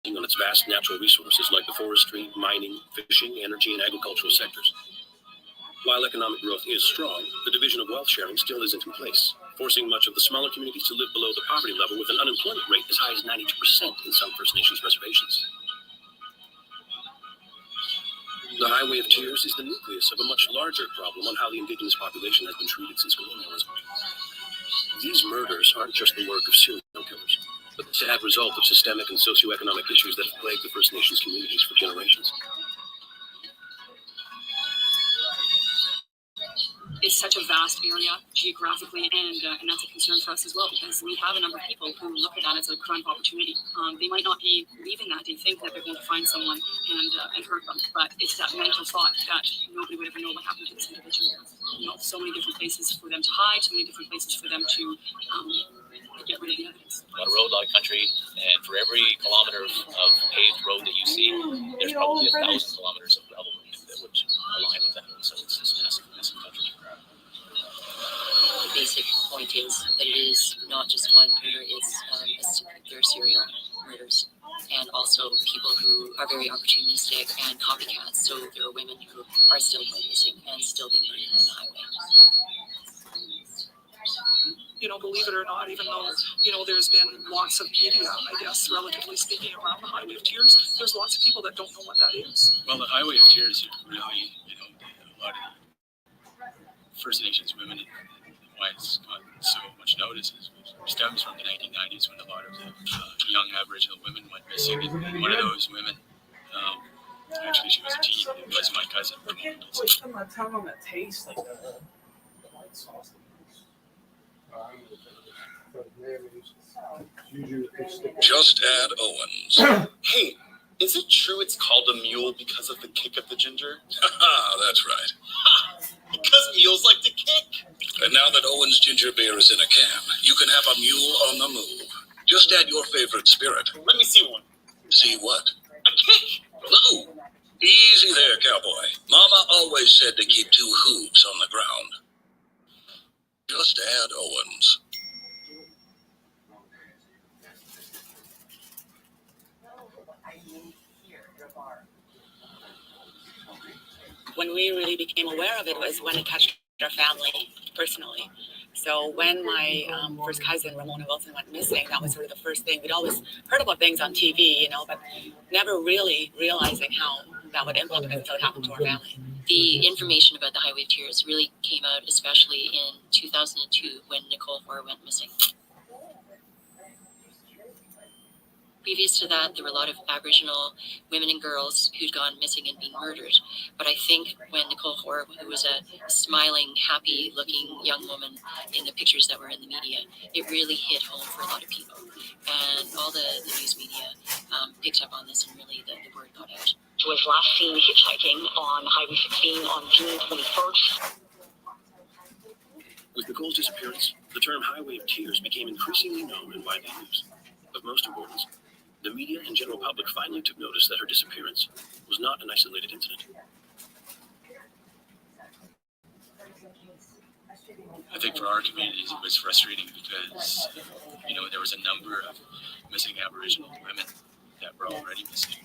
on its vast natural resources like the forestry, mining, fishing, energy, and agricultural sectors. While economic growth is strong, the division of wealth sharing still isn't in place, forcing much of the smaller communities to live below the poverty level with an unemployment rate as high as 92% in some First Nations reservations. The Highway of Tears is the nucleus of a much larger problem on how the Indigenous population has been treated since colonialism. These murders aren't just the work of serial killers, but the sad result of systemic and socioeconomic issues that have plagued the First Nations communities for generations. It's such a vast area geographically, and that's a concern for us as well, because we have a number of people who look at that as a crime of opportunity. They might not be leaving that; they think that they're going to find someone and hurt them, but it's that mental thought that nobody would ever know what happened to this individual. So many different places for them to hide, so many different places for them to get rid of the evidence. On a road, a lot of country, and for every kilometer of paved road that you see, there's probably 1,000 kilometers of gravel road that would align with that. So it's just massive country. The basic point is that it is not just one murder, there are serial murders, and also people who are very opportunistic and copycats. So there are women who are still going missing and still being murdered on the highway. Believe it or not, even though, there's been lots of media, I guess, relatively speaking, around the Highway of Tears, there's lots of people that don't know what that is. Well, the Highway of Tears really, a lot of First Nations women, why it's got so much notice stems from the 1990s when a lot of the young Aboriginal women went missing, and one of those women, actually she was a teen, it was my cousin. I can't put my tongue on that taste like the white sauce. Just Add Owens. Hey, is it true it's called a mule because of the kick of the ginger? That's right. Because mules like to kick. And now that Owens ginger beer is in a can, you can have a mule on the move. Just add your favorite spirit. Let me see one. See what? A kick. No. Easy there, cowboy. Mama always said to keep two hooves on the ground. Just Add Owens. When we really became aware of it was when it touched our family personally. So when my first cousin, Ramona Wilson, went missing, that was sort of the first thing. We'd always heard about things on TV, but never really realizing how that would impact us until it happened to our family. The information about the Highway of Tears really came out especially in 2002 when Nicole Hoare went missing. Previous to that, there were a lot of Aboriginal women and girls who'd gone missing and been murdered. But I think when Nicole Hoare, who was a smiling, happy-looking young woman in the pictures that were in the media, it really hit home for a lot of people. And all the news media picked up on this, and really the word got out. She was last seen hitchhiking on Highway 16 on June 21st. With Nicole's disappearance, the term Highway of Tears became increasingly known and widely used. Of most importance, the media and general public finally took notice that her disappearance was not an isolated incident. I think for our communities it was frustrating because, there was a number of missing Aboriginal women that were already missing.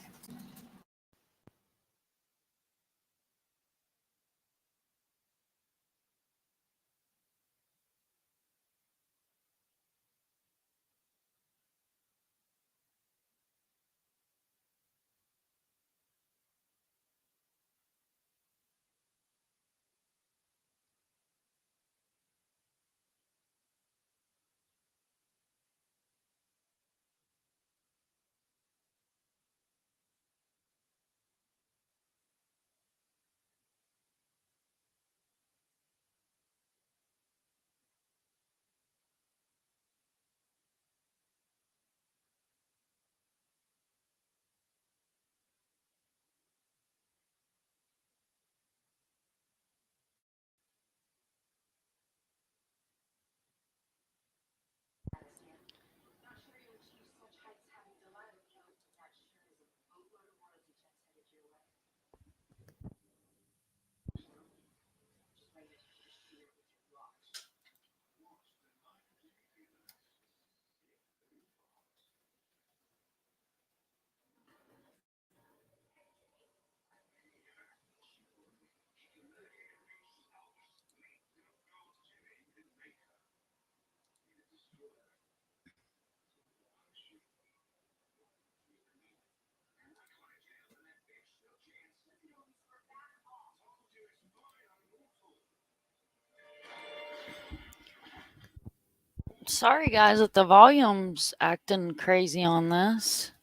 Sorry, guys, that the volume's acting crazy on this.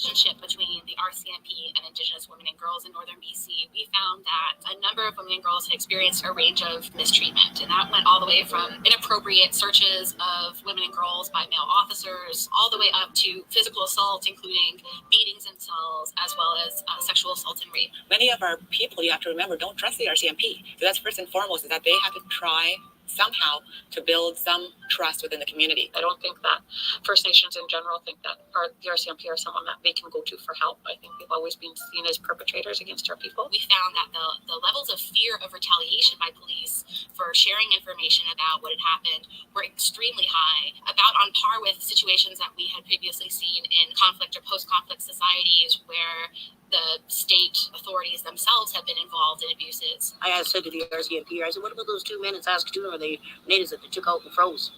Relationship between the RCMP and Indigenous women and girls in northern BC, we found that a number of women and girls had experienced a range of mistreatment, and that went all the way from inappropriate searches of women and girls by male officers, all the way up to physical assault, including beatings in cells, as well as sexual assault and rape. Many of our people, you have to remember, don't trust the RCMP. So that's first and foremost, is that they have to try somehow to build some trust within the community. I don't think that First Nations in general think that the RCMP are someone that they can go to for help. I think we've always been seen as perpetrators against our people. We found that the levels of fear of retaliation by police for sharing information about what had happened were extremely high, about on par with situations that we had previously seen in conflict or post-conflict societies where the state authorities themselves have been involved in abuses. I said to the RCMP, I said, what about those two men in Saskatoon or the natives that they took out and froze?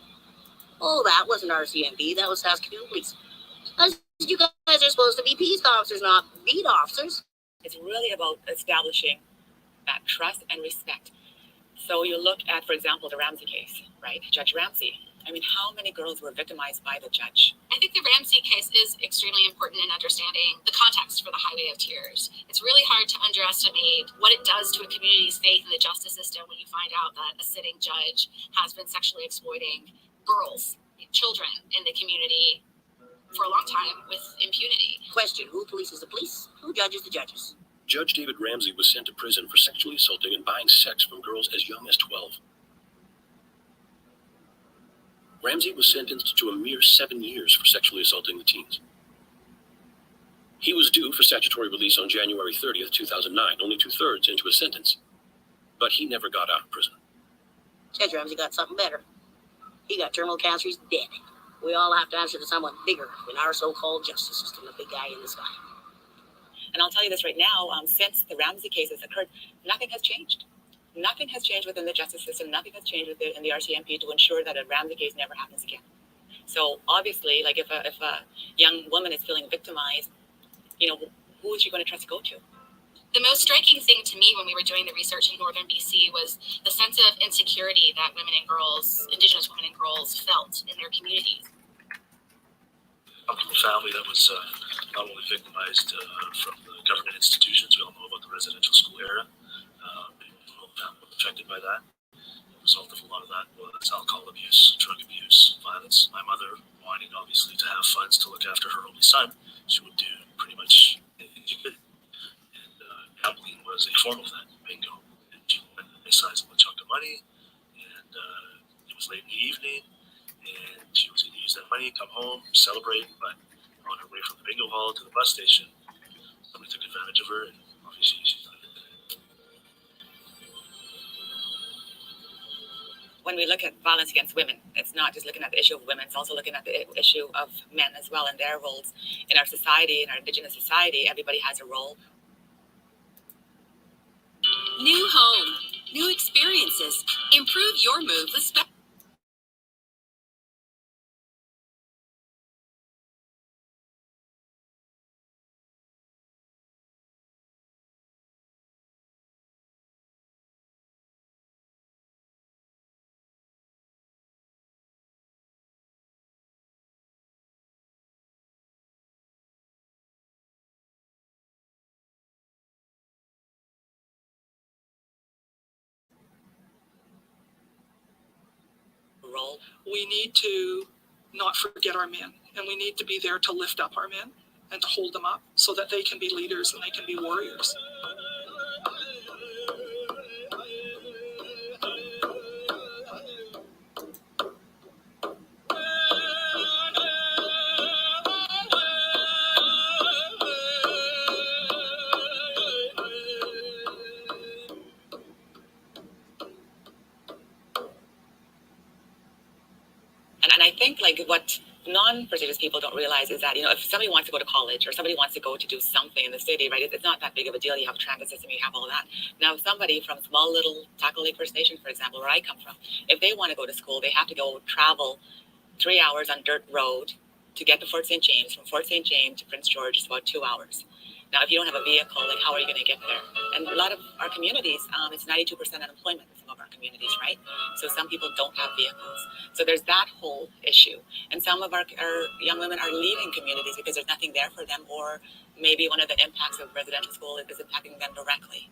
Oh, that wasn't RCMP, that was Saskatoon police. I said, you guys are supposed to be peace officers, not beat officers. It's really about establishing that trust and respect. So you look at, for example, the Ramsey case, right? Judge Ramsey. I mean, how many girls were victimized by the judge? I think the Ramsey case is extremely important in understanding the context for the Highway of Tears. It's really hard to underestimate what it does to a community's faith in the justice system when you find out that a sitting judge has been sexually exploiting girls, children in the community for a long time with impunity. Question, who polices the police? Who judges the judges? Judge David Ramsey was sent to prison for sexually assaulting and buying sex from girls as young as 12. Ramsey was sentenced to a mere 7 years for sexually assaulting the teens. He was due for statutory release on January 30th, 2009, only 2/3 into his sentence. But he never got out of prison. Judge Ramsey got something better. He got terminal cancer, he's dead. We all have to answer to someone bigger in our so-called justice system, the big guy in the sky. And I'll tell you this right now, since the Ramsey case has occurred, nothing has changed. Nothing has changed within the justice system. Nothing has changed in the RCMP to ensure that a Ramsey case never happens again. So obviously, like if a young woman is feeling victimized, you know, who is she going to trust to go to? The most striking thing to me when we were doing the research in northern BC was the sense of insecurity that women and girls, Indigenous women and girls, felt in their communities. A family that was not only victimized from the government institutions, we all know about the residential school era. Affected by that. The result of a lot of that was alcohol abuse, drug abuse, violence. My mother, wanting obviously to have funds to look after her only son, she would do pretty much anything she could. And happily was a formal event, bingo. And she won a sizable chunk of money, and it was late in the evening, and she was going to use that money, come home, celebrate, but on her way from the bingo hall to the bus station, somebody took advantage of her, and obviously she's not dead. When we look at violence against women, it's not just looking at the issue of women, it's also looking at the issue of men as well and their roles in our society, in our Indigenous society. Everybody has a role. New home, new experiences. Improve your move with Role. We need to not forget our men, and we need to be there to lift up our men and to hold them up so that they can be leaders and they can be warriors. And I think like what non-prestigious people don't realize is that, you know, if somebody wants to go to college or somebody wants to go to do something in the city, right, it's not that big of a deal. You have a transit system, you have all that. Now, somebody from small little Taco Lake First Nation, for example, where I come from, if they want to go to school, they have to go travel 3 hours on dirt road to get to Fort St. James. From Fort St. James to Prince George is about 2 hours. Now, if you don't have a vehicle, like how are you going to get there? And a lot of our communities, it's 92% unemployment in some of our communities, right? So some people don't have vehicles. So there's that whole issue. And some of our young women are leaving communities because there's nothing there for them, or maybe one of the impacts of residential school is impacting them directly.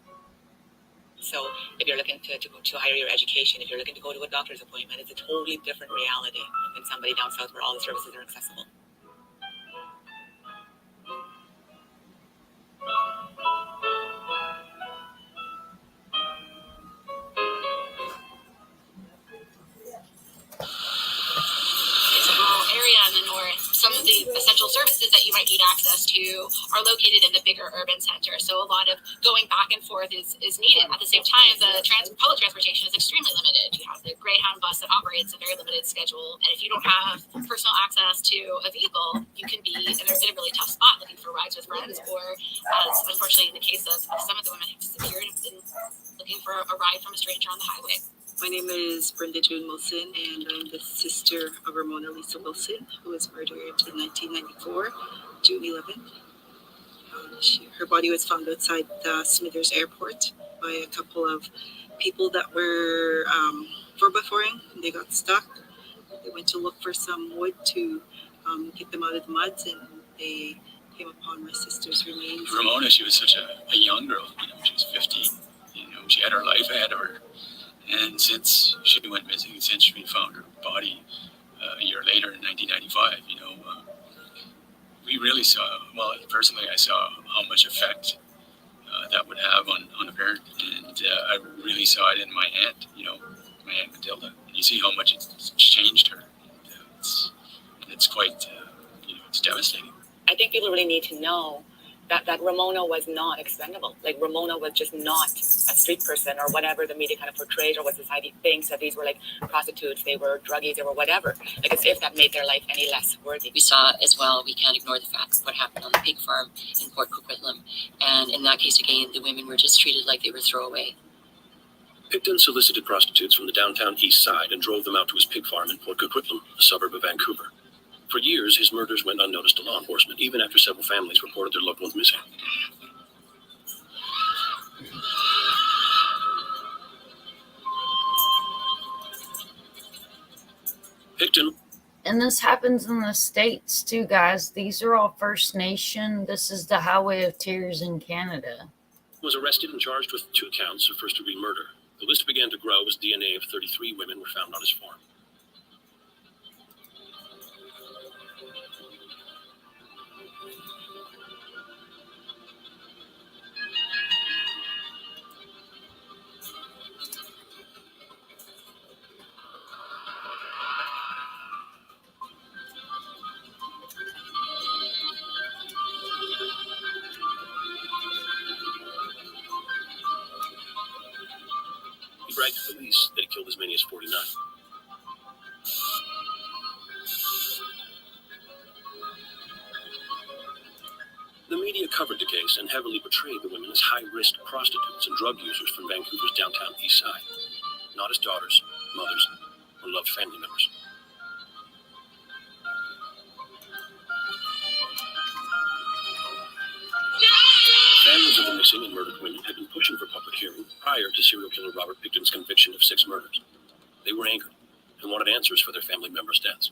So if you're looking to higher your education, if you're looking to go to a doctor's appointment, it's a totally different reality than somebody down south where all the services are accessible. Area in the north, some of the essential services that you might need access to are located in the bigger urban center. So a lot of going back and forth is needed. At the same time, the public transportation is extremely limited. You have the Greyhound bus that operates a very limited schedule. And if you don't have personal access to a vehicle, you can be in a really tough spot looking for rides with friends, or as unfortunately in the case of some of the women who disappeared, have been looking for a ride from a stranger on the highway. My name is Brenda June Wilson, and I'm the sister of Ramona Lisa Wilson, who was murdered in 1994, June 11th. Her body was found outside Smithers Airport by a couple of people that were 4x4ing. They got stuck. They went to look for some wood to get them out of the muds, and they came upon my sister's remains. Ramona, she was such a young girl. You know, she was 15. You know, she had her life ahead of her. And since she went missing, since we found her body a year later in 1995, you know, we really saw, well, personally, I saw how much effect that would have on a parent. And I really saw it in my aunt, you know, my Aunt Matilda. And you see how much it's changed her. And it's quite, you know, it's devastating. I think people really need to know that Ramona was not expendable. Like, Ramona was just not a street person or whatever the media kind of portrays or what society thinks, that these were like prostitutes, they were druggies, they were whatever. Like, as if that made their life any less worthy. We saw as well, we can't ignore the fact of what happened on the pig farm in Port Coquitlam. And in that case, again, the women were just treated like they were throwaway. Picton solicited prostitutes from the downtown east side and drove them out to his pig farm in Port Coquitlam, a suburb of Vancouver. For years, his murders went unnoticed to law enforcement, even after several families reported their loved ones missing. Picton. And this happens in the States too, guys. These are all First Nation. This is the Highway of Tears in Canada. Was arrested and charged with 2 counts of first-degree murder. The list began to grow as DNA of 33 women were found on his farm. bragged to police that he killed as many as 49. The media covered the case and heavily portrayed the women as high-risk prostitutes and drug users from Vancouver's downtown east side, not as daughters, mothers, or loved family members. Families of the missing and murdered women had been pushing for public hearing prior to serial killer Robert Pickton's conviction of 6 murders. They were angered and wanted answers for their family members' deaths.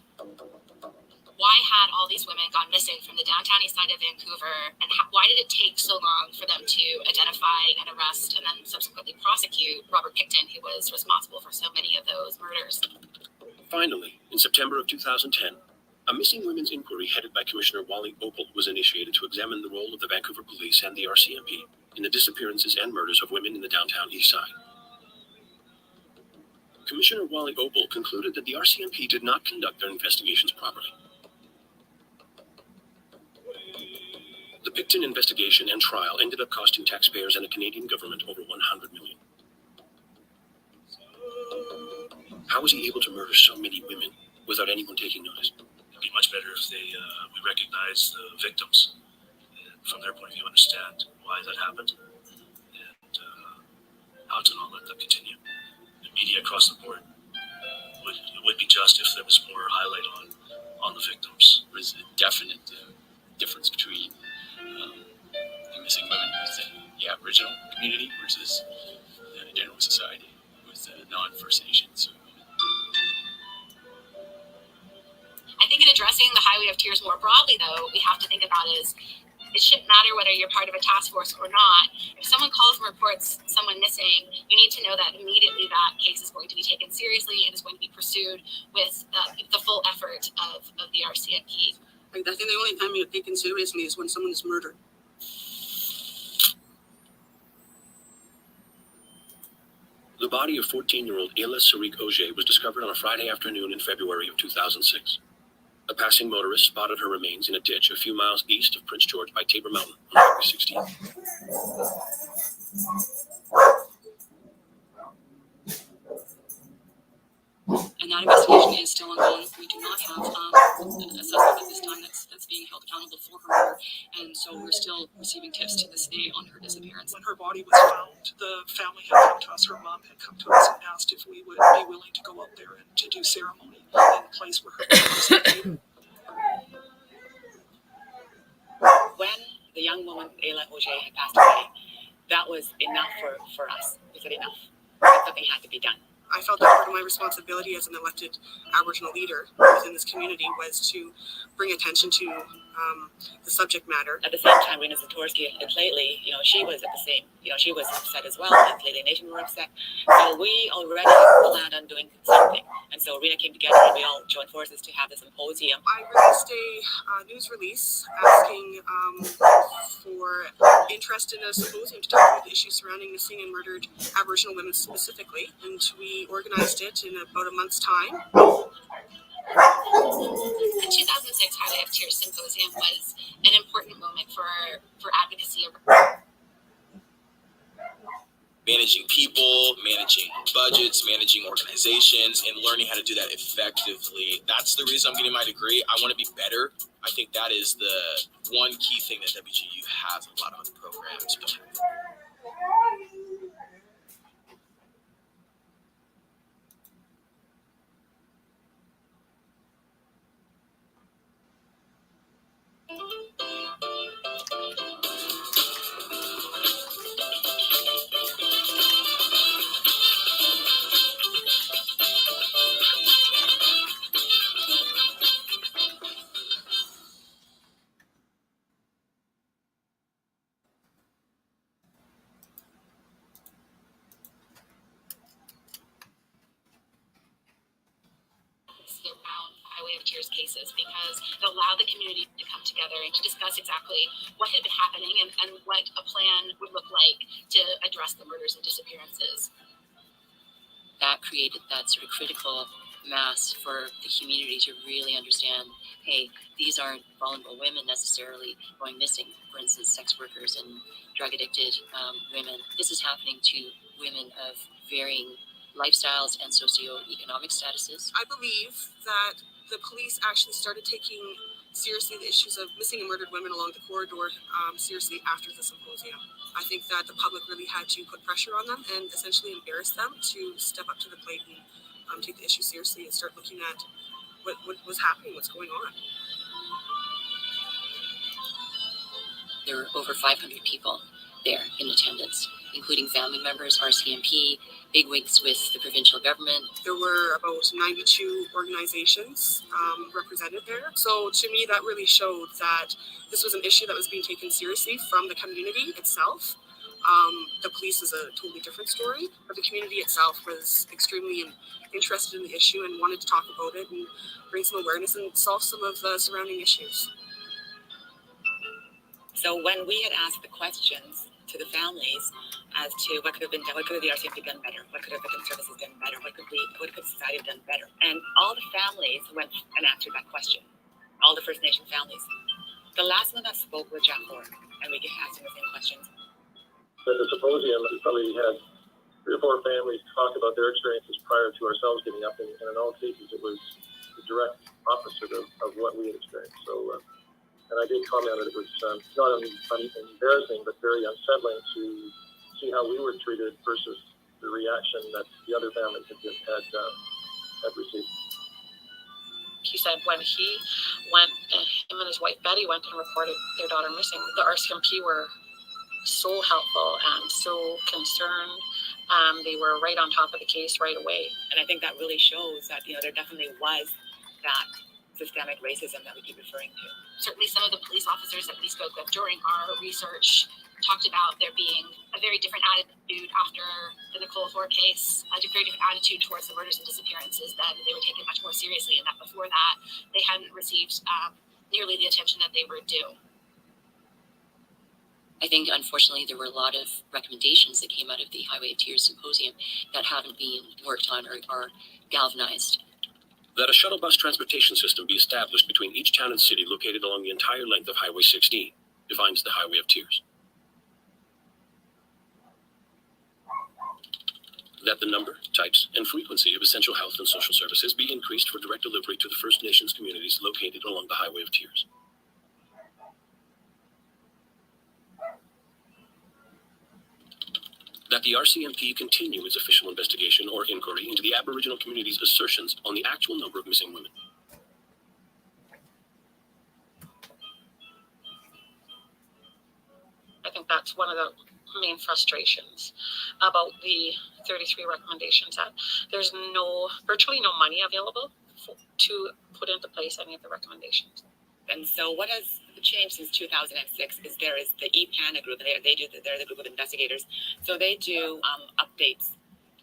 Why had all these women gone missing from the downtown east side of Vancouver, and why did it take so long for them to identify and arrest and then subsequently prosecute Robert Pickton, who was responsible for so many of those murders? Finally, in September of 2010, a missing women's inquiry headed by Commissioner Wally Opal was initiated to examine the role of the Vancouver Police and the RCMP in the disappearances and murders of women in the downtown east side. Commissioner Wally Opal concluded that the RCMP did not conduct their investigations properly. The Pickton investigation and trial ended up costing taxpayers and the Canadian government over $100 million. How was he able to murder so many women without anyone taking notice? It'd be much better if we recognize the victims and from their point of view understand why that happened and how to not let that continue. The media across the board would be just if there was more highlight on the victims. There's a definite difference between the missing women within the Aboriginal community versus the general society with non-First Nations women. I think in addressing the Highway of Tears more broadly, though, we have to think about is it shouldn't matter whether you're part of a task force or not. If someone calls and reports someone missing, you need to know that immediately that case is going to be taken seriously and is going to be pursued with the full effort of the RCMP. I think the only time you're taken seriously is when someone is murdered. The body of 14-year-old Ayla Sarik Auger was discovered on a Friday afternoon in February of 2006. A passing motorist spotted her remains in a ditch a few miles east of Prince George by Tabor Mountain on February 16. And that investigation is still ongoing. We do not have a suspect at this time that's being held accountable for her murder, and so we're still receiving tips to this day on her disappearance. When her body was found, the family had come to us, her mom had come to us and asked if we would be willing to go out there and to do ceremony in the place where her body was located. When the young woman, Ayla Auger, had passed away, that was enough for us. We said enough. That something had to be done. I felt that part of my responsibility as an elected Aboriginal leader within this community was to bring attention to the subject matter. At the same time, Rena Zatorsky and Lately, she was she was upset as well. And Lately Nation were upset. So we already planned on doing something. And so Rena came together and we all joined forces to have a symposium. I released a news release asking for interest in a symposium to talk about the issues surrounding missing and murdered Aboriginal women specifically. And we organized it in about a month's time. The 2006 Highway of Tears Symposium was an important moment for advocacy. Managing people, managing budgets, managing organizations, and learning how to do that effectively. That's the reason I'm getting my degree. I want to be better. I think that is the one key thing that WGU has a lot of other programs. But around Highway of Tears cases because it allowed the community to come together and to discuss exactly what had been happening and what a plan would look like to address the murders and disappearances. That created that sort of critical mass for the community to really understand, hey, these aren't vulnerable women necessarily going missing, for instance, sex workers and drug addicted women. This is happening to women of varying lifestyles and socioeconomic statuses. I believe that the police actually started taking seriously the issues of missing and murdered women along the corridor seriously after the symposium. I think that the public really had to put pressure on them and essentially embarrass them to step up to the plate and take the issue seriously and start looking at what was happening, what's going on. There were over 500 people there in attendance, including family members, RCMP, bigwigs with the provincial government. There were about 92 organizations represented there. So to me, that really showed that this was an issue that was being taken seriously from the community itself. The police is a totally different story, but the community itself was extremely interested in the issue and wanted to talk about it and bring some awareness and solve some of the surrounding issues. So when we had asked the questions to the families as to what could have been done, what could have the RCMP done better, what could have victim services done better, what could society have done better, and all the families went and answered that question, all the First Nation families. The last one that spoke was Jack Orr, and we asked him the same questions. At the symposium, we probably had 3 or 4 families talk about their experiences prior to ourselves getting up, and in all cases, it was the direct opposite of what we had experienced. So, and I did comment that it was not only embarrassing, but very unsettling to see how we were treated versus the reaction that the other families had received. He said when he went, him and his wife Betty went and reported their daughter missing, the RCMP were so helpful and so concerned. They were right on top of the case right away. And I think that really shows that, there definitely was that systemic racism that we keep referring to. Certainly some of the police officers that we spoke with during our research talked about there being a very different attitude after the Nicole Thor case, a very different attitude towards the murders and disappearances, that they were taken much more seriously, and that before that they hadn't received nearly the attention that they were due. I think, unfortunately, there were a lot of recommendations that came out of the Highway of Tears Symposium that haven't been worked on or are galvanized. That a shuttle bus transportation system be established between each town and city located along the entire length of Highway 16 defines the Highway of Tears. That the number, types, and frequency of essential health and social services be increased for direct delivery to the First Nations communities located along the Highway of Tears. That the RCMP continue its official investigation or inquiry into the Aboriginal community's assertions on the actual number of missing women. I think that's one of the main frustrations about the 33 recommendations, that there's virtually no money available to put into place any of the recommendations. And so what has changed since 2006 is there is the EPANA group, and they're the group of investigators. So they do updates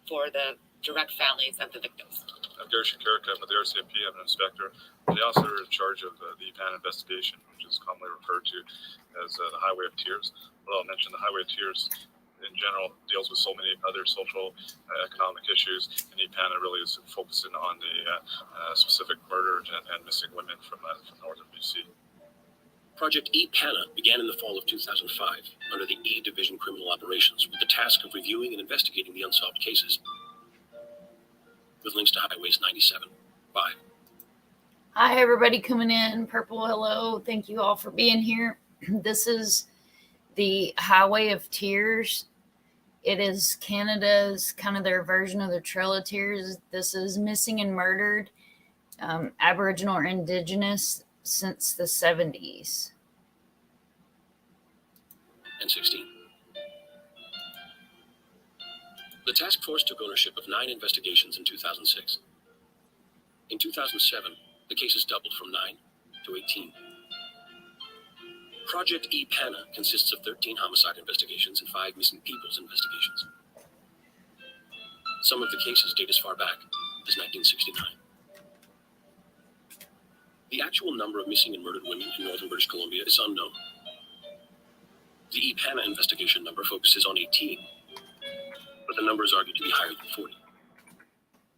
for the direct families of the victims. I'm Gary Shakarika. I'm with the RCMP. I'm an inspector. The officer in charge of the EPANA investigation, which is commonly referred to as the Highway of Tears. Well, I'll mention the Highway of Tears in general deals with so many other social, economic issues, and EPANA really is focusing on the specific murdered and missing women from northern BC. Project EPANA began in the fall of 2005 under the E Division Criminal Operations with the task of reviewing and investigating the unsolved cases. With links to Highways 97. Bye. Hi, everybody coming in. Purple, hello. Thank you all for being here. This is the Highway of Tears. It is Canada's kind of their version of the Trail of Tears. This is missing and murdered Aboriginal or Indigenous since the 70s. And 16. The task force took ownership of 9 investigations in 2006. In 2007, the cases doubled from 9 to 18. Project EPANA consists of 13 homicide investigations and 5 missing peoples investigations. Some of the cases date as far back as 1969. The actual number of missing and murdered women in northern British Columbia is unknown. The EPANA investigation number focuses on 18, but the number is argued to be higher than 40.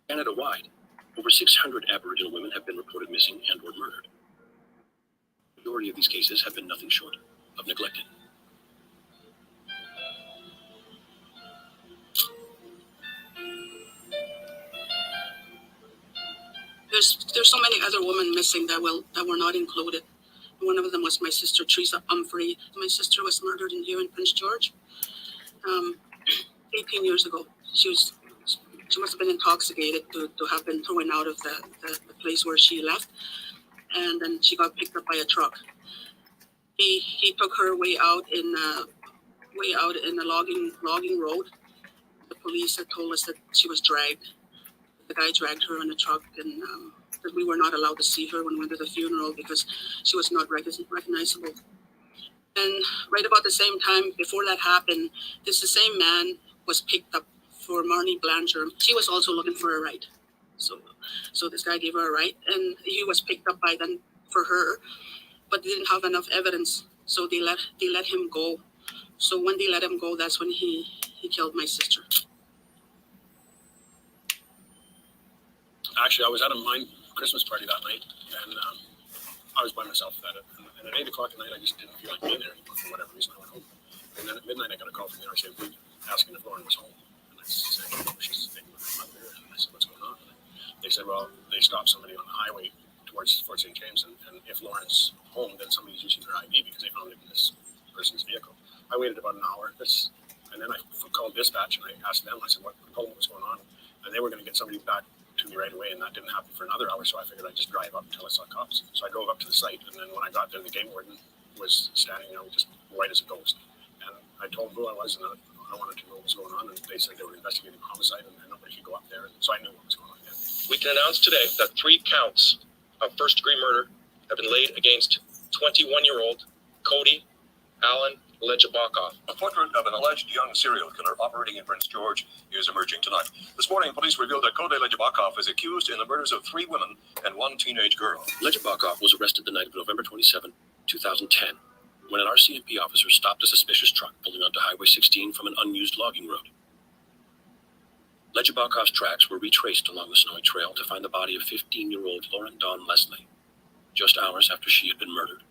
Canada-wide, over 600 Aboriginal women have been reported missing and or murdered. The majority of these cases have been nothing short of neglected. there's so many other women missing that were not included. One of them was my sister Teresa Humphrey. My sister was murdered here in Prince George 18 years ago. She must have been intoxicated to have been thrown out of the place where she left, and then she got picked up by a truck. He took her way out in the logging road. The police had told us that she was dragged. The guy dragged her in the truck, and that we were not allowed to see her when we went to the funeral because she was not recognizable. And right about the same time, before that happened, the same man was picked up for Marnie Blanchard. She was also looking for a ride. So this guy gave her a ride, and he was picked up by them for her, but they didn't have enough evidence, so they let him go. So when they let him go, that's when he killed my sister. Actually, I was at a mine Christmas party that night, and I was by myself at it. And at 8 o'clock at night, I just didn't feel like being there anymore for whatever reason. I went home. And then at midnight, I got a call from the RCMP asking if Lauren was home. And I said, oh, she's staying with her mother. And I said, what's going on? And they said, well, they stopped somebody on the highway towards Fort St. James, and if Lauren's home, then somebody's using her ID because they found it in this person's vehicle. I waited about an hour, and then I called dispatch, and I asked them, I said, what was going on? And they were going to get somebody back to me right away, and that didn't happen for another hour, so I figured I'd just drive up until I saw cops. So I drove up to the site, and then when I got there, the game warden was standing there just white as a ghost. And I told them who I was, and I wanted to know what was going on, and they said they were investigating homicide, and nobody could go up there, and so I knew what was going on. We can announce today that 3 counts of first-degree murder have been laid against 21-year-old Cody Allen Lejabakov. A portrait of an alleged young serial killer operating in Prince George is emerging tonight. This morning, police revealed that Cody Lejabakov is accused in the murders of 3 women and 1 teenage girl. Lejabakov was arrested the night of November 27, 2010, when an RCMP officer stopped a suspicious truck pulling onto Highway 16 from an unused logging road. Lejabakov's tracks were retraced along the snowy trail to find the body of 15-year-old Lauren Dawn Leslie, just hours after she had been murdered.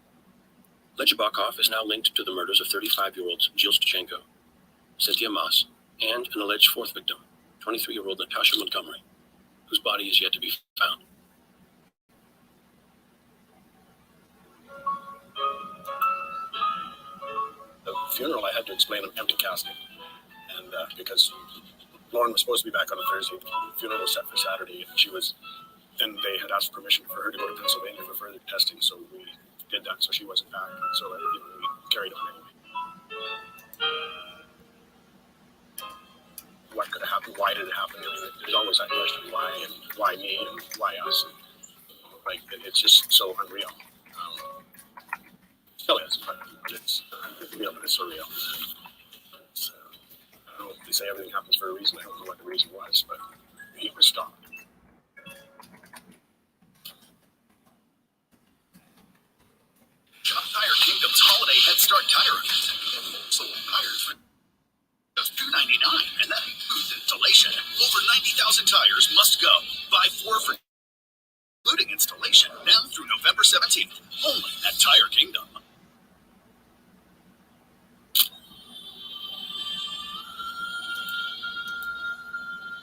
Lejabakov is now linked to the murders of 35-year-olds Jill Stachenko, Cynthia Moss, and an alleged 4th victim, 23-year-old Natasha Montgomery, whose body is yet to be found. The funeral, I had to explain an empty casket, and because Lauren was supposed to be back on a Thursday, the funeral was set for Saturday, and they had asked permission for her to go to Pennsylvania for further testing, so we did that, so she wasn't back, so we carried on anyway. What could have happened? Why did it happen? I mean, there's always that question: why, and why me, and why us? And, it's just so unreal. Still is, but it's real, but it's surreal. I don't know if they say everything happens for a reason. I don't know what the reason was, but he was stopped. Tire Kingdom's Holiday Head Start Tire Event. Sold tires for just $2.99, and that includes installation. Over 90,000 tires must go. Buy 4 for including installation now through November 17th. Only at Tire Kingdom.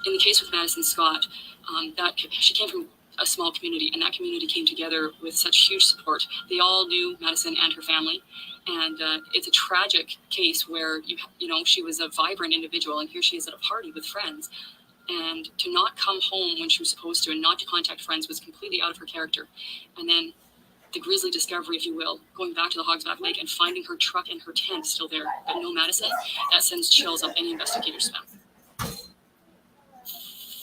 In the case with Madison Scott, she came from a small community, and that community came together with such huge support. They all knew Madison and her family, and it's a tragic case where you know she was a vibrant individual, and here she is at a party with friends, and to not come home when she was supposed to, and not to contact friends, was completely out of her character. And then the grisly discovery, if you will, going back to the Hogsback Lake and finding her truck and her tent still there, but no Madison, that sends chills up any investigator's spine.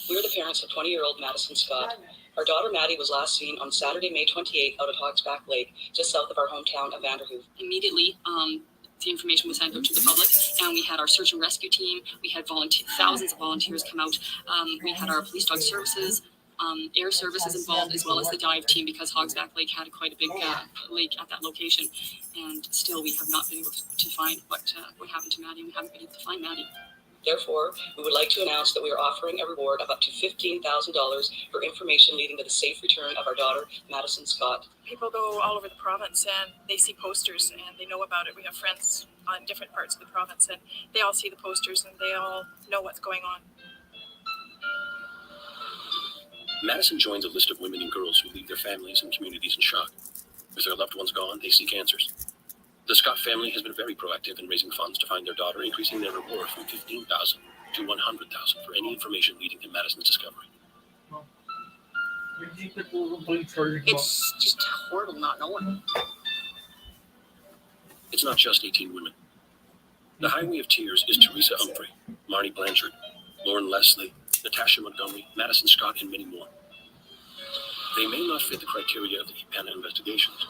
We're the parents of 20-year-old Madison Scott. Our daughter Maddie was last seen on Saturday, May 28th out at Hogsback Lake, just south of our hometown of Vanderhoof. Immediately, the information was sent out to the public, and we had our search and rescue team. We had thousands of volunteers come out. We had our police dog services, air services involved, as well as the dive team, because Hogsback Lake had quite a big lake at that location. And still, we have not been able to find what happened to Maddie. We haven't been able to find Maddie. Therefore, we would like to announce that we are offering a reward of up to $15,000 for information leading to the safe return of our daughter, Madison Scott. People go all over the province and they see posters and they know about it. We have friends on different parts of the province and they all see the posters and they all know what's going on. Madison joins a list of women and girls who leave their families and communities in shock. With their loved ones gone, they seek answers. The Scott family has been very proactive in raising funds to find their daughter, increasing their reward from $15,000 to $100,000 for any information leading to Madison's discovery. It's just horrible not knowing. It's not just 18 women. The Highway of Tears is Teresa Humphrey, Marnie Blanchard, Lauren Leslie, Natasha Montgomery, Madison Scott, and many more. They may not fit the criteria of the EPANA investigations,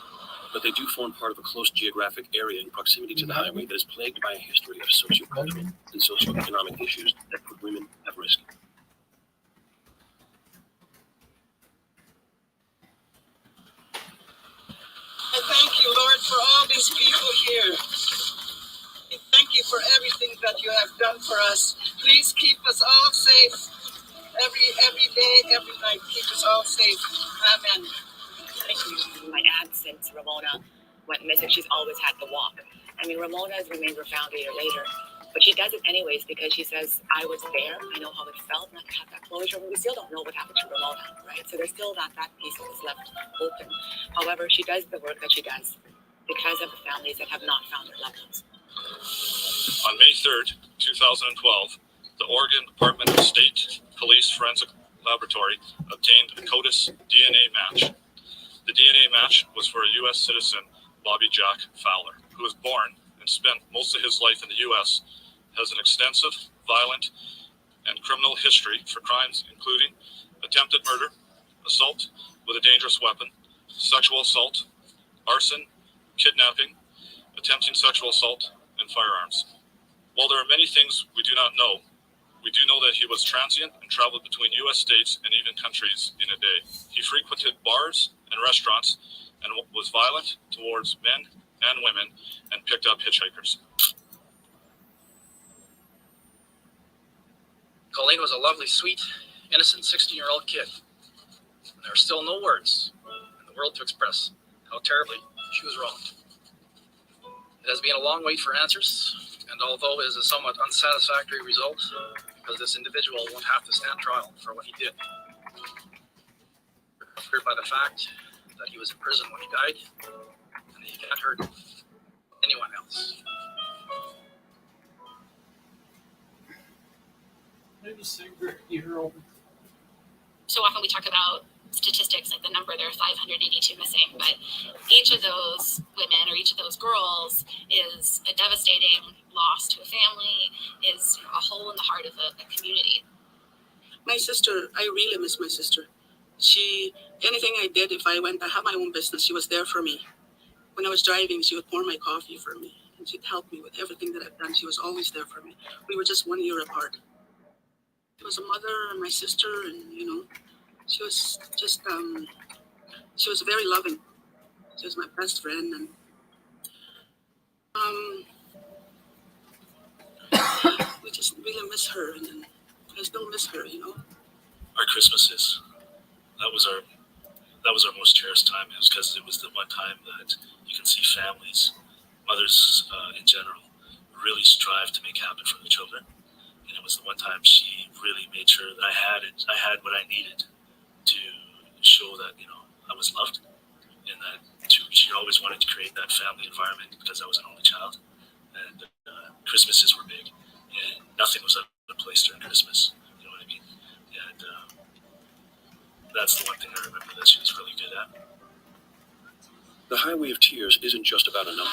but they do form part of a close geographic area in proximity to the highway that is plagued by a history of sociocultural and socioeconomic issues that put women at risk. I thank you, Lord, for all these people here. We thank you for everything that you have done for us. Please keep us all safe. Every day, every night, keep us all safe. Amen. Thank you. My aunt, since Ramona went missing, she's always had the walk. I mean, Ramona has remained found a year later, but she does it anyways because she says, I was there, I know how it felt, and I have that closure. We still don't know what happened to Ramona, right? So there's still that piece that is left open. However, she does the work that she does because of the families that have not found their loved ones. On May 3rd, 2012, the Oregon Department of State Police Forensic Laboratory obtained a CODIS DNA match. The DNA match was for a U.S. citizen, Bobby Jack Fowler, who was born and spent most of his life in the U.S., has an extensive, violent, and criminal history for crimes including attempted murder, assault with a dangerous weapon, sexual assault, arson, kidnapping, attempting sexual assault, and firearms. While there are many things we do not know, we do know that he was transient and traveled between U.S. states and even countries in a day. He frequented bars and restaurants and was violent towards men and women and picked up hitchhikers. Colleen was a lovely, sweet, innocent 16-year-old kid. And there are still no words in the world to express how terribly she was wronged. It has been a long wait for answers, and although it is a somewhat unsatisfactory result, because this individual won't have to stand trial for what he did. We're by the fact that he was in prison when he died, and he can't hurt anyone else. So often we talk about statistics like the number, there are 582 missing, but each of those women or each of those girls is a devastating loss to a family, is a hole in the heart of a community. My sister, I really miss my sister. Anything I did, if I had my own business, she was there for me. When I was driving, she would pour my coffee for me, and she'd help me with everything that I've done. She was always there for me. We were just 1 year apart. She was a mother and my sister, and she was just, she was very loving. She was my best friend, and we just really miss her, and I still miss her, Our Christmases, that was our most cherished time. It was because it was the one time that you can see families, mothers in general, really strive to make happen for their children. And it was the one time she really made sure that I had what I needed to show that, I was loved. And that she always wanted to create that family environment because I was an only child. And Christmases were big. And nothing was out of place during Christmas. You know what I mean? And that's the one thing I remember that she was really good at. The Highway of Tears isn't just about a number.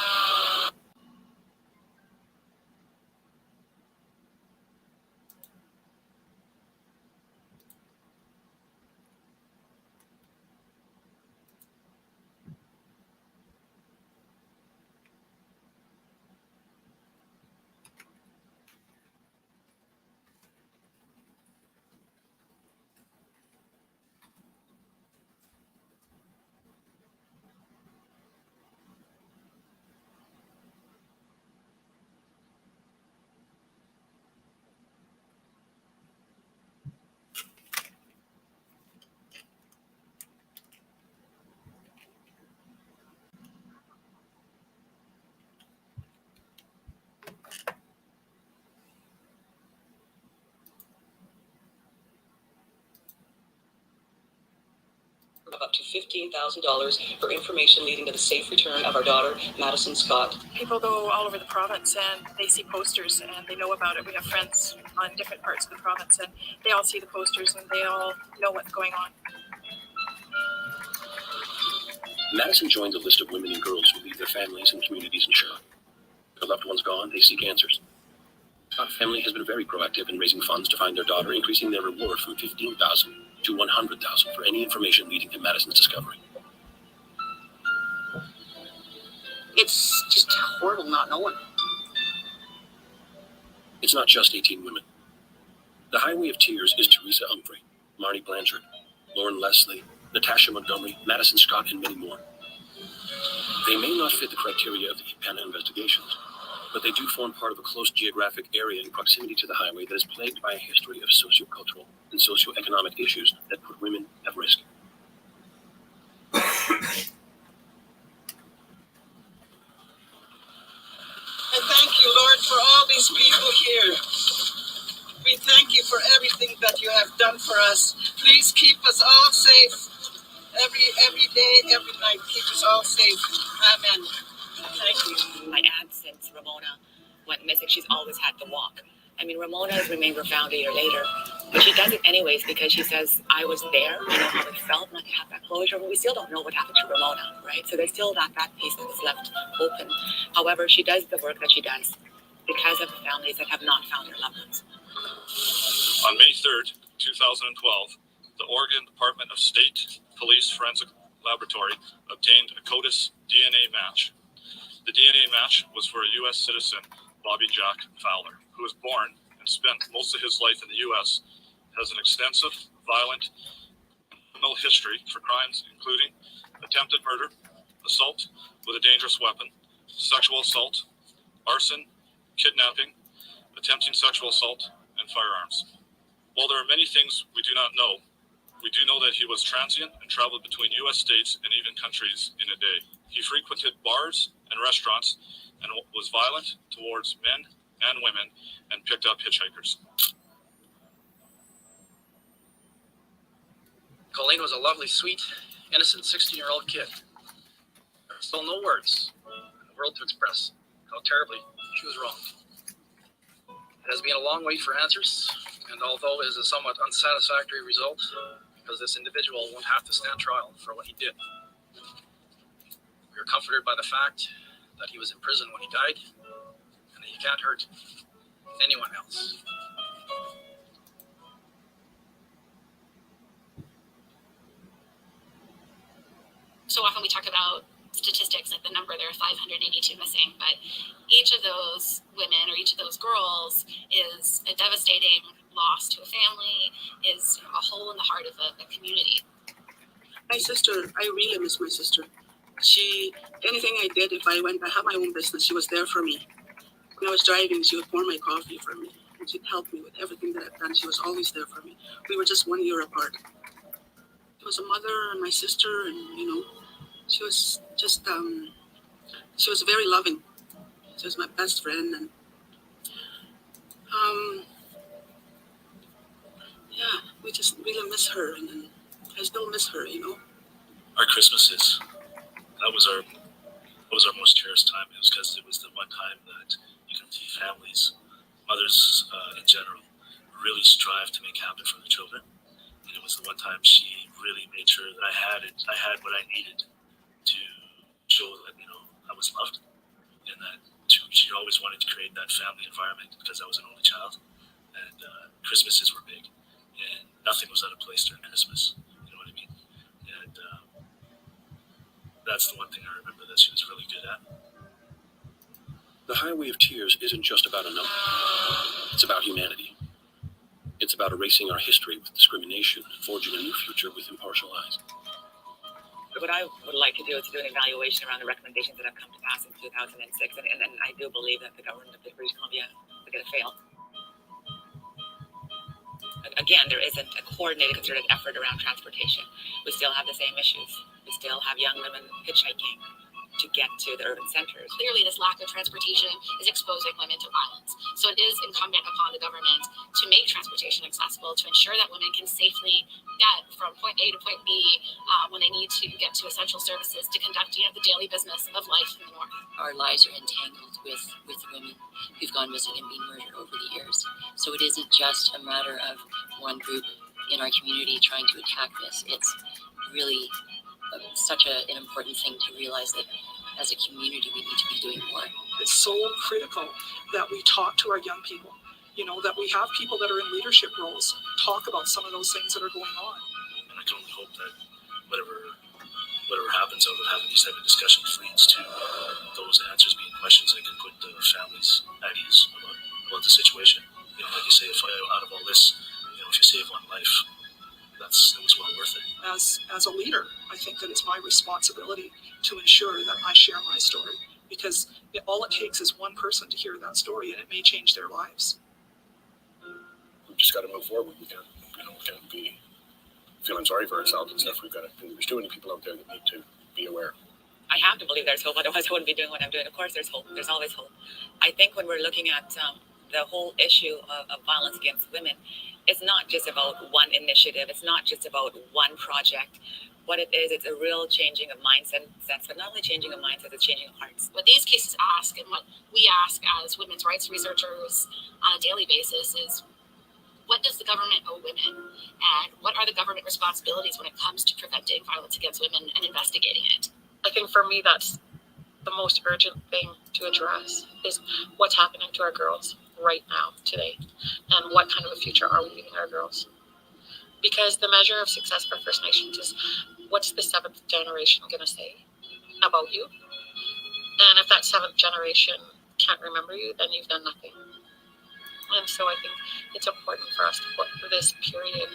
up to $15,000 for information leading to the safe return of our daughter, Madison Scott. People go all over the province and they see posters and they know about it. We have friends on different parts of the province and they all see the posters and they all know what's going on. Madison joined the list of women and girls who leave their families and communities in shock. Their loved ones gone, they seek answers. Scott's family has been very proactive in raising funds to find their daughter, increasing their reward from $15,000 to $100,000 for any information leading to Madison's discovery. It's just horrible not knowing. It's not just 18 women. The Highway of Tears is Teresa Humphrey, Marty Blanchard, Lauren Leslie, Natasha Montgomery, Madison Scott, and many more. They may not fit the criteria of the EPANA investigations, but they do form part of a close geographic area in proximity to the highway that is plagued by a history of sociocultural and socioeconomic issues that put women at risk. And thank you, Lord, for all these people here. We thank you for everything that you have done for us. Please keep us all safe. Every day, every night, keep us all safe. Amen. Thank you. My aunt, since Ramona went missing, she's always had to walk. I mean, Ramona has remained found a year later, but she does it anyways because she says, I was there, I know how it felt, and I can have that closure. But we still don't know what happened to Ramona, right? So there's still that piece that is left open. However, she does the work that she does because of the families that have not found their loved ones. On May 3rd, 2012, the Oregon Department of State Police Forensic Laboratory obtained a CODIS DNA match. The DNA match was for a U.S. citizen, Bobby Jack Fowler, who was born and spent most of his life in the U.S., has an extensive, violent criminal history for crimes including attempted murder, assault with a dangerous weapon, sexual assault, arson, kidnapping, attempting sexual assault, and firearms. While there are many things we do not know, we do know that he was transient and traveled between U.S. states and even countries in a day. He frequented bars and restaurants and was violent towards men and women and picked up hitchhikers. Colleen was a lovely, sweet, innocent 16-year-old kid. There are still no words in the world to express how terribly she was wronged. It has been a long wait for answers, and although it is a somewhat unsatisfactory result, because this individual won't have to stand trial for what he did, we are comforted by the fact that he was in prison when he died, and that he can't hurt anyone else. So often we talk about statistics, like the number, there are 582 missing, but each of those women or each of those girls is a devastating loss to a family, is a hole in the heart of a community. My sister, I really miss my sister. Anything I did, if I had my own business, she was there for me. When I was driving, she would pour my coffee for me, and she'd help me with everything that I've done. She was always there for me. We were just 1 year apart. It was a mother and my sister, and she was just, she was very loving. She was my best friend, and yeah, we just really miss her, and I still miss her, Our Christmases, that was our most cherished time. It was because it was the one time that you can see families, mothers in general, really strive to make happen for their children. And it was the one time she really made sure that I had what I needed to show that I was loved, and that she always wanted to create that family environment because I was an only child, and Christmases were big, and nothing was out of place during Christmas. You know what I mean? And that's the one thing I remember that she was really good at. The Highway of Tears isn't just about a number. It's about humanity. It's about erasing our history with discrimination and forging a new future with impartial eyes. What I would like to do is do an evaluation around the recommendations that have come to pass in 2006, and I do believe that the government of British Columbia is going to fail. Again, there isn't a coordinated, concerted effort around transportation. We still have the same issues. We still have young women hitchhiking. to get to the urban centers. Clearly, this lack of transportation is exposing women to violence. So it is incumbent upon the government to make transportation accessible, to ensure that women can safely get from point A to point B when they need to get to essential services to conduct the daily business of life in the North. Our lives are entangled with women who've gone missing and been murdered over the years. So it isn't just a matter of one group in our community trying to attack this. It's really such an important thing to realize that as a community we need to be doing more. It's so critical that we talk to our young people, that we have people that are in leadership roles talk about some of those things that are going on. And I can only hope that whatever happens out of having these type of discussions leads to those answers being questions that can put the families at ease about the situation. Like you say, if out of all this, if you save one life, it was well worth it. As a leader, I think that it's my responsibility to ensure that I share my story, because all it takes is one person to hear that story, and it may change their lives. We've just got to move forward. We can't be feeling sorry for ourselves and stuff. There's too many people out there that need to be aware. I have to believe there's hope, otherwise I wouldn't be doing what I'm doing. Of course there's hope. There's always hope. I think when we're looking at the whole issue of violence against women, it's not just about one initiative. It's not just about one project. What it is, it's a real changing of mindsets, but not only changing of mindsets, it's changing of hearts. What these cases ask, and what we ask as women's rights researchers on a daily basis, is what does the government owe women, and what are the government responsibilities when it comes to preventing violence against women and investigating it? I think for me, that's the most urgent thing to address, is what's happening to our girls right now, today, and what kind of a future are we giving our girls? Because the measure of success for First Nations is, what's the seventh generation going to say about you? And if that seventh generation can't remember you, then you've done nothing. And so I think it's important for us to put this period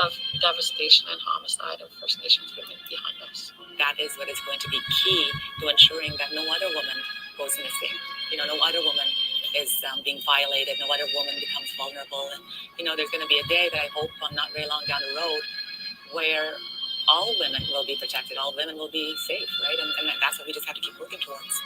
of devastation and homicide of First Nations women behind us. That is what is going to be key to ensuring that no other woman goes missing. No other woman is being violated, no other woman becomes vulnerable. And, there's going to be a day that I hope not very long down the road where all women will be protected, all women will be safe, right? And that's what we just have to keep working towards.